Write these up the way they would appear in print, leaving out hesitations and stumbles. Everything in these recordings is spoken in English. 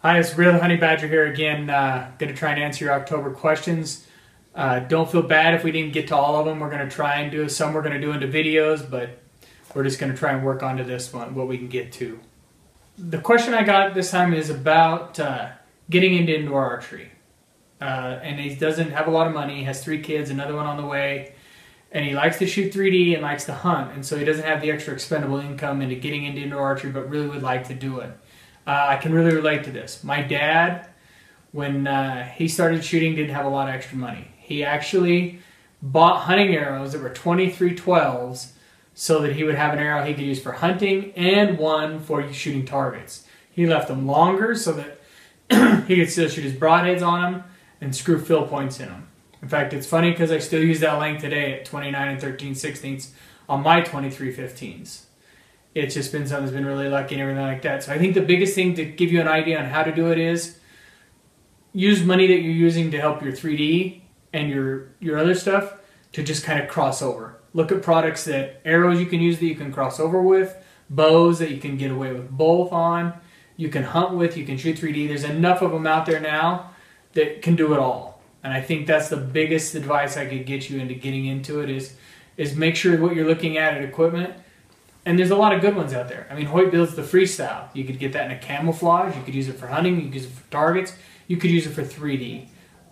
Hi, it's Real Honey Badger here again. Going to try and answer your October questions. Don't feel bad if we didn't get to all of them. We're going to try and do some. We're going to do into videos, but we're just going to try and work onto this one, what we can get to. The question I got this time is about getting into indoor archery. And he doesn't have a lot of money. He has 3 kids, another one on the way. And he likes to shoot 3D and likes to hunt. And so he doesn't have the extra expendable income into getting into indoor archery, but really would like to do it. I can really relate to this. My dad, when he started shooting, didn't have a lot of extra money. He actually bought hunting arrows that were 23-12s so that he would have an arrow he could use for hunting and one for shooting targets. He left them longer so that he could still shoot his broadheads on them and screw fill points in them. In fact, it's funny because I still use that length today at 29 and 13/16 on my 23-15s. It's just been something that's been really lucky and everything like that. So I think the biggest thing to give you an idea on how to do it is use money that you're using to help your 3D and your other stuff to just kind of cross over. Look at products that arrows you can use that you can cross over with, bows that you can get away with both on, you can hunt with, you can shoot 3D. There's enough of them out there now that can do it all. And I think that's the biggest advice I could get you into getting into it is make sure what you're looking at equipment. And there's a lot of good ones out there. I mean, Hoyt builds the freestyle. You could get that in a camouflage. You could use it for hunting. You could use it for targets. You could use it for 3D.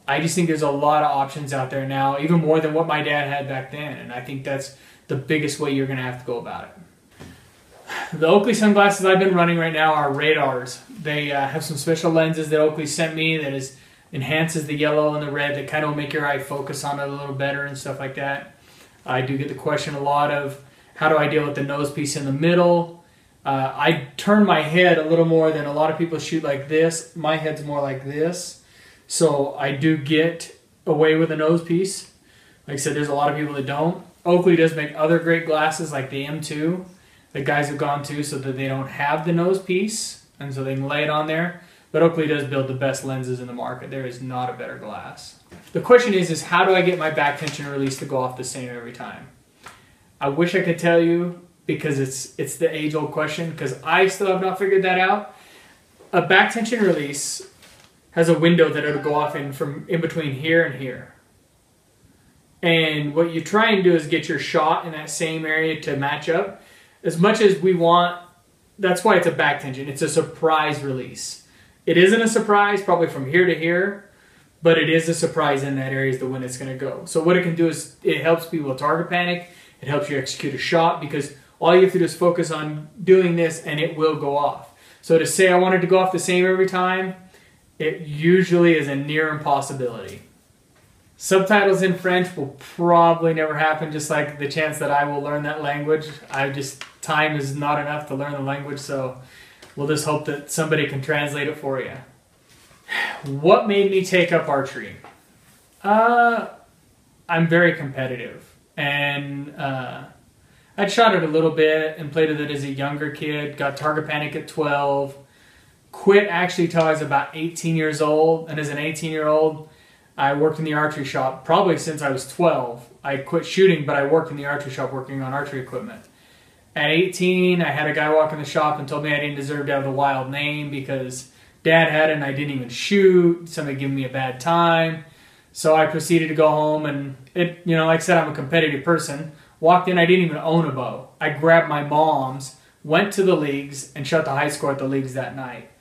I just think there's a lot of options out there now, even more than what my dad had back then. And I think that's the biggest way you're going to have to go about it. The Oakley sunglasses I've been running right now are radars. They have some special lenses that Oakley sent me that enhances the yellow and the red that kind of make your eye focus on it a little better and stuff like that. I do get the question a lot of, how do I deal with the nose piece in the middle? I turn my head a little more than a lot of people shoot like this. My head's more like this. So I do get away with the nose piece. Like I said, there's a lot of people that don't. Oakley does make other great glasses like the M2 that guys have gone to so that they don't have the nose piece and so they can lay it on there. But Oakley does build the best lenses in the market. There is not a better glass. The question is how do I get my back tension release to go off the same every time? I wish I could tell you because it's the age-old question because I still have not figured that out. A back tension release has a window that it'll go off from in between here and here. And what you try and do is get your shot in that same area to match up. As much as we want, that's why it's a back tension. It's a surprise release. It isn't a surprise probably from here to here, but it is a surprise in that area is the when it's going to go. So what it can do is it helps people target panic. It helps you execute a shot because all you have to do is focus on doing this and it will go off. So to say I want it to go off the same every time, it usually is a near impossibility. Subtitles in French will probably never happen, just like the chance that I will learn that language. Time is not enough to learn the language, so we'll just hope that somebody can translate it for you. What made me take up archery? I'm very competitive. And I'd shot it a little bit and played with it as a younger kid. Got target panic at 12. Quit actually till I was about 18 years old. And as an 18-year-old, I worked in the archery shop probably since I was 12. I quit shooting, but I worked in the archery shop working on archery equipment. At 18, I had a guy walk in the shop and told me I didn't deserve to have the wild name because Dad had it and I didn't even shoot. Somebody gave me a bad time. So I proceeded to go home and like I said, I'm a competitive person. Walked in, I didn't even own a bow. I grabbed my mom's, went to the leagues, and shot the high score at the leagues that night.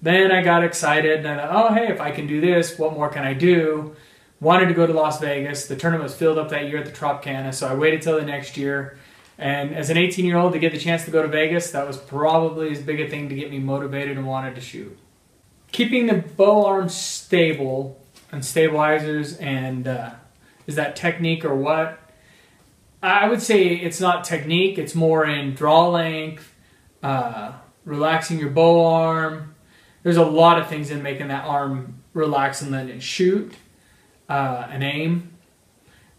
Then I got excited and oh hey, if I can do this, what more can I do? Wanted to go to Las Vegas. The tournament was filled up that year at the Tropicana, so I waited till the next year. And as an 18-year-old to get the chance to go to Vegas, that was probably as big a thing to get me motivated and wanted to shoot. Keeping the bow arm stable and stabilizers and is that technique or what? I would say it's not technique, it's more in draw length, relaxing your bow arm. There's a lot of things in making that arm relax and letting it shoot and aim.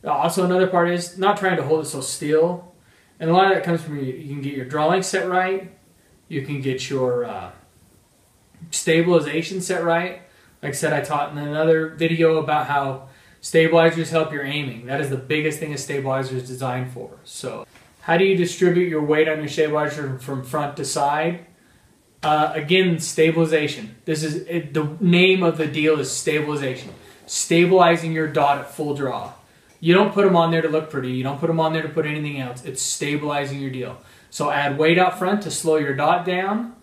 Also another part is not trying to hold it so still. And a lot of that comes from you can get your draw length set right, you can get your stabilization set right. Like I said, I taught in another video about how stabilizers help your aiming. That is the biggest thing a stabilizer is designed for. So how do you distribute your weight on your stabilizer from front to side? Again, stabilization. This is the name of the deal is stabilization. Stabilizing your dot at full draw. You don't put them on there to look pretty. You don't put them on there to put anything else. It's stabilizing your deal. So add weight out front to slow your dot down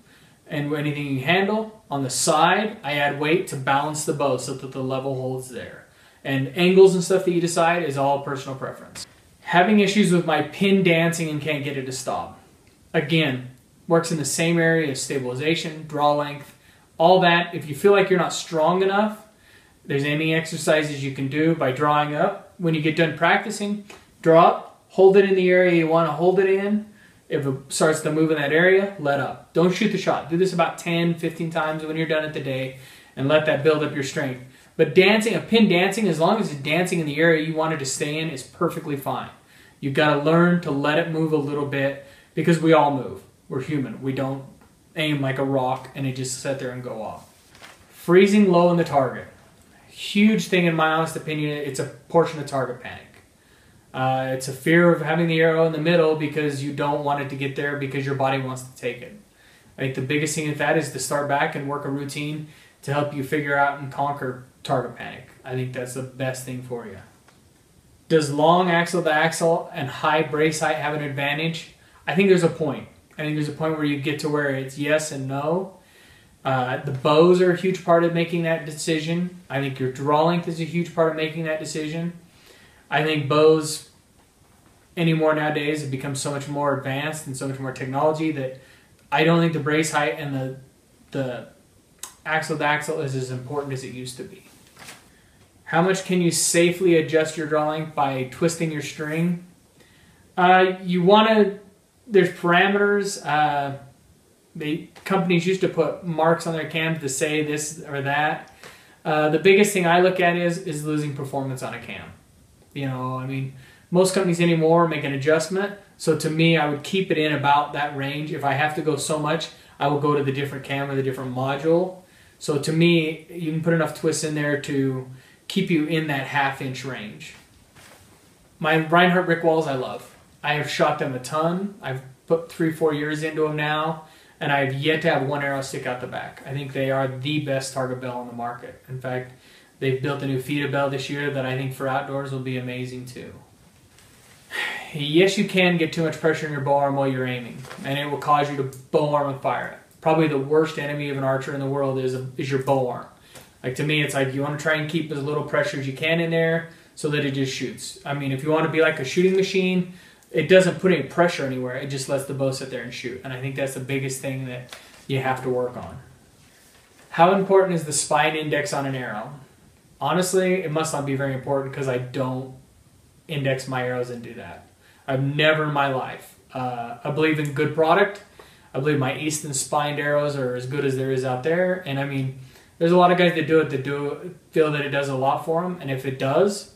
and anything you handle. On the side, I add weight to balance the bow so that the level holds there. And angles and stuff that you decide is all personal preference. Having issues with my pin dancing and can't get it to stop. Again, works in the same area as stabilization, draw length, all that. If you feel like you're not strong enough, there's aiming exercises you can do by drawing up. When you get done practicing, draw up, hold it in the area you want to hold it in. If it starts to move in that area, let up. Don't shoot the shot. Do this about 10, 15 times when you're done at the day and let that build up your strength. But dancing, a pin dancing, as long as it's dancing in the area you wanted to stay in, is perfectly fine. You've got to learn to let it move a little bit because we all move. We're human. We don't aim like a rock and it just sit there and go off. Freezing low in the target. Huge thing in my honest opinion. It's a portion of target panic. It's a fear of having the arrow in the middle because you don't want it to get there because your body wants to take it. I think the biggest thing with that is to start back and work a routine to help you figure out and conquer target panic. I think that's the best thing for you. Does long axle to axle and high brace height have an advantage? I think there's a point. I think there's a point where you get to where it's yes and no. The bows are a huge part of making that decision. I think your draw length is a huge part of making that decision. I think bows anymore nowadays have become so much more advanced and so much more technology that I don't think the brace height and the axle to axle is as important as it used to be. How much can you safely adjust your draw length by twisting your string? You want to, there's parameters. Companies used to put marks on their cams to say this or that. The biggest thing I look at is losing performance on a cam. You know, I mean, most companies anymore make an adjustment. So to me, I would keep it in about that range. If I have to go so much, I will go to the different cam or the different module. So to me, you can put enough twists in there to keep you in that half-inch range. My Reinhardt Rickwalls I love. I have shot them a ton. I've put 3-4 years into them now, and I've yet to have one arrow stick out the back. I think they are the best target bell on the market. In fact, they've built a new FITA bell this year that I think for outdoors will be amazing too. Yes, you can get too much pressure in your bow arm while you're aiming, and it will cause you to bow arm and fire it. Probably the worst enemy of an archer in the world is your bow arm. Like to me, it's like you want to try and keep as little pressure as you can in there so that it just shoots. I mean, if you want to be like a shooting machine, it doesn't put any pressure anywhere. It just lets the bow sit there and shoot. And I think that's the biggest thing that you have to work on. How important is the spine index on an arrow? Honestly, it must not be very important because I don't index my arrows and do that. I've never in my life. I believe in good product. I believe my Easton spined arrows are as good as there is out there. And I mean, there's a lot of guys that do it that feel that it does a lot for them. And if it does,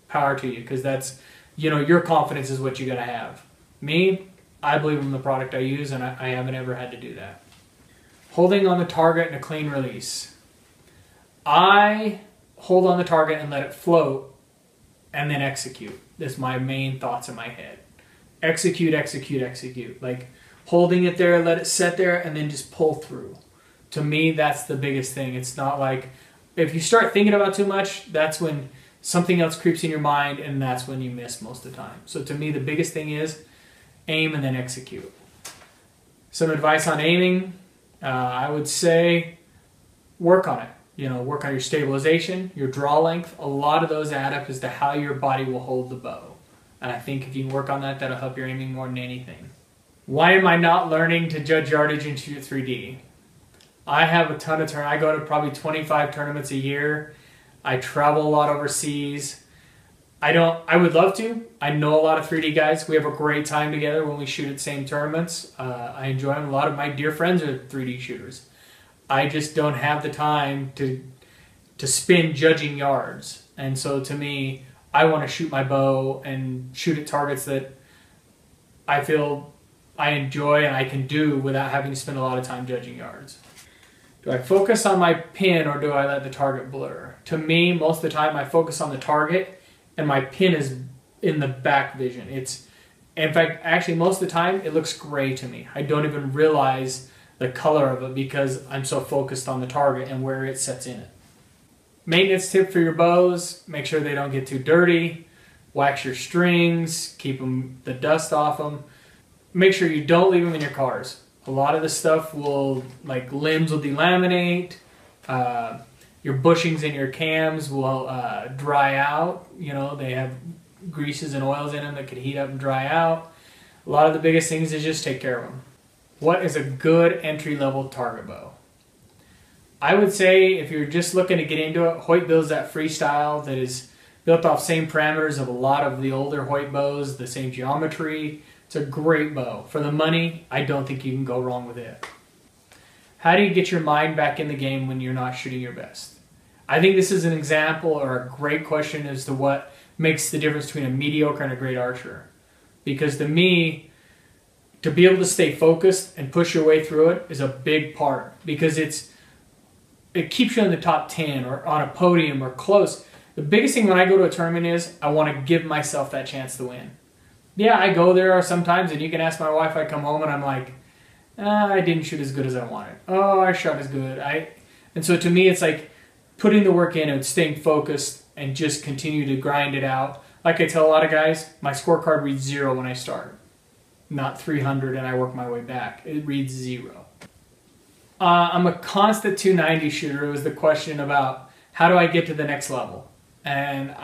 power to you, because that's, you know, your confidence is what you got to have. Me, I believe in the product I use, and I haven't ever had to do that. Holding on the target and a clean release. I hold on the target and let it float and then execute. That's my main thoughts in my head. Execute, execute, execute. Like holding it there, let it sit there, and then just pull through. To me, that's the biggest thing. It's not like, if you start thinking about too much, that's when something else creeps in your mind, and that's when you miss most of the time. So to me, the biggest thing is aim and then execute. Some advice on aiming, I would say work on it. You know, work on your stabilization, your draw length. A lot of those add up as to how your body will hold the bow. And I think if you can work on that, that'll help your aiming more than anything. Why am I not learning to judge yardage and shoot 3D? I have a ton of tournaments. I go to probably 25 tournaments a year. I travel a lot overseas. I would love to. I know a lot of 3D guys. We have a great time together when we shoot at same tournaments. I enjoy them. A lot of my dear friends are 3D shooters. I just don't have the time to spend judging yards. And so to me, I want to shoot my bow and shoot at targets that I feel I enjoy and I can do without having to spend a lot of time judging yards. Do I focus on my pin or do I let the target blur? To me, most of the time I focus on the target and my pin is in the back vision. In fact, actually most of the time it looks gray to me. I don't even realize the color of it because I'm so focused on the target and where it sets in it. Maintenance tip for your bows, make sure they don't get too dirty. Wax your strings, keep the dust off them. Make sure you don't leave them in your cars. A lot of the stuff will, like limbs will delaminate, your bushings in your cams will dry out. You know, they have greases and oils in them that could heat up and dry out. A lot of the biggest things is just take care of them. What is a good entry-level target bow? I would say if you're just looking to get into it, Hoyt builds that freestyle that is built off same parameters of a lot of the older Hoyt bows, the same geometry. It's a great bow. For the money, I don't think you can go wrong with it. How do you get your mind back in the game when you're not shooting your best? I think this is an example or a great question as to what makes the difference between a mediocre and a great archer. Because to me, to be able to stay focused and push your way through it is a big part. Because it keeps you in the top 10 or on a podium or close. The biggest thing when I go to a tournament is I want to give myself that chance to win. Yeah, I go there sometimes, and you can ask my wife, I come home and I'm like, I didn't shoot as good as I wanted. Oh, I shot as good. And so to me, it's like putting the work in and staying focused and just continue to grind it out. Like I tell a lot of guys, my scorecard reads 0 when I start, not 300 and I work my way back. It reads 0. I'm a constant 290 shooter. It was the question about how do I get to the next level? And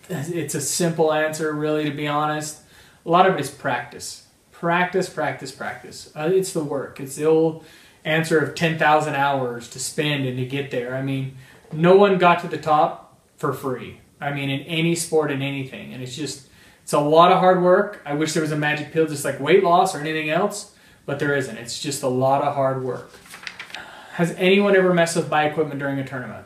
it's a simple answer, really, to be honest. A lot of it is practice. Practice, practice, practice. It's the work. It's the old answer of 10,000 hours to spend and to get there. I mean, no one got to the top for free. I mean, in any sport and anything. And it's a lot of hard work. I wish there was a magic pill just like weight loss or anything else, but there isn't. It's just a lot of hard work. Has anyone ever messed with my equipment during a tournament?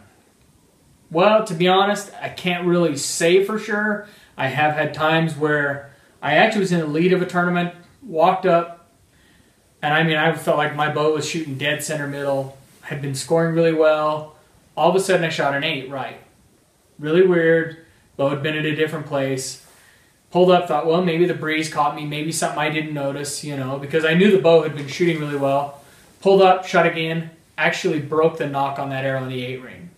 Well, to be honest, I can't really say for sure. I have had times where I actually was in the lead of a tournament, walked up, and I mean, I felt like my bow was shooting dead center middle, had been scoring really well. All of a sudden, I shot an 8 right. Really weird. Bow had been at a different place. Pulled up, thought, well, maybe the breeze caught me, maybe something I didn't notice, you know, because I knew the bow had been shooting really well. Pulled up, shot again, actually broke the knock on that arrow in the 8 ring.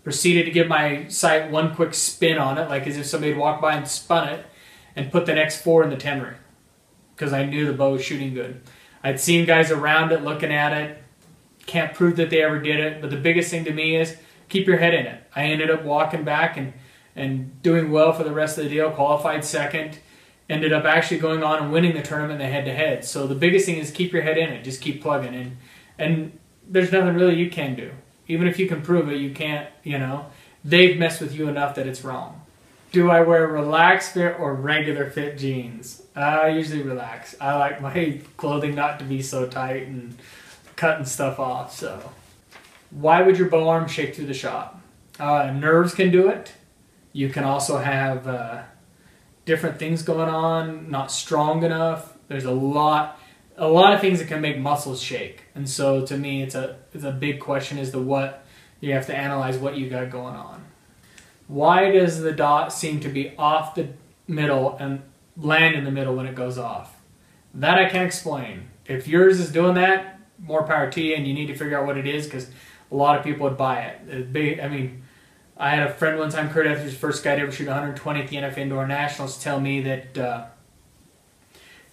Proceeded to give my sight one quick spin on it, like as if somebody had walked by and spun it, and put the next 4 in the 10 ring, because I knew the bow was shooting good. I'd seen guys around it looking at it. Can't prove that they ever did it, but the biggest thing to me is keep your head in it. I ended up walking back and doing well for the rest of the deal, qualified second, ended up actually going on and winning the tournament in the head-to-head. So the biggest thing is keep your head in it, just keep plugging in. And there's nothing really you can do. Even if you can prove it, you can't, you know. They've messed with you enough that it's wrong. Do I wear relaxed fit or regular fit jeans? I usually relax. I like my clothing not to be so tight and cutting stuff off. So, why would your bow arm shake through the shot? Nerves can do it. You can also have different things going on, not strong enough. There's a lot of things that can make muscles shake. And so to me, it's a big question as to what you have to analyze what you got going on. Why does the dot seem to be off the middle and land in the middle when it goes off? That I can't explain. If yours is doing that, more power to you, and you need to figure out what it is, because a lot of people would buy it. I mean, I had a friend one time, Kurt Etheridge, first guy to ever shoot 120 at the NF Indoor Nationals, tell me that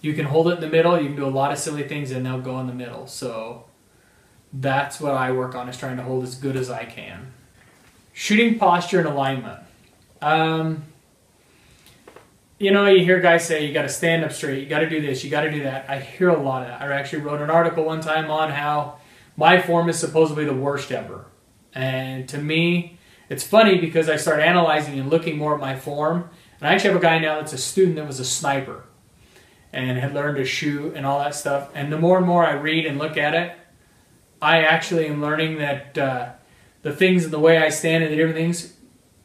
you can hold it in the middle, you can do a lot of silly things, and they'll go in the middle. So that's what I work on, is trying to hold as good as I can. Shooting posture and alignment. You know, you hear guys say you got to stand up straight, you got to do this, you got to do that. I hear a lot of that. I actually wrote an article one time on how my form is supposedly the worst ever. And to me, it's funny because I start analyzing and looking more at my form. And I actually have a guy now that's a student that was a sniper and had learned to shoot and all that stuff. And the more and more I read and look at it, I actually am learning that the things and the way I stand and the different things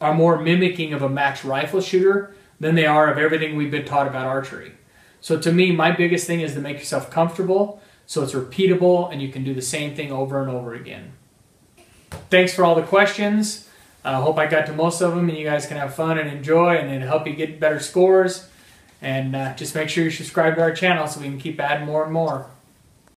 are more mimicking of a match rifle shooter than they are of everything we've been taught about archery. So to me, my biggest thing is to make yourself comfortable so it's repeatable and you can do the same thing over and over again. Thanks for all the questions. I hope I got to most of them and you guys can have fun and enjoy and it'll help you get better scores. And just make sure you subscribe to our channel so we can keep adding more and more.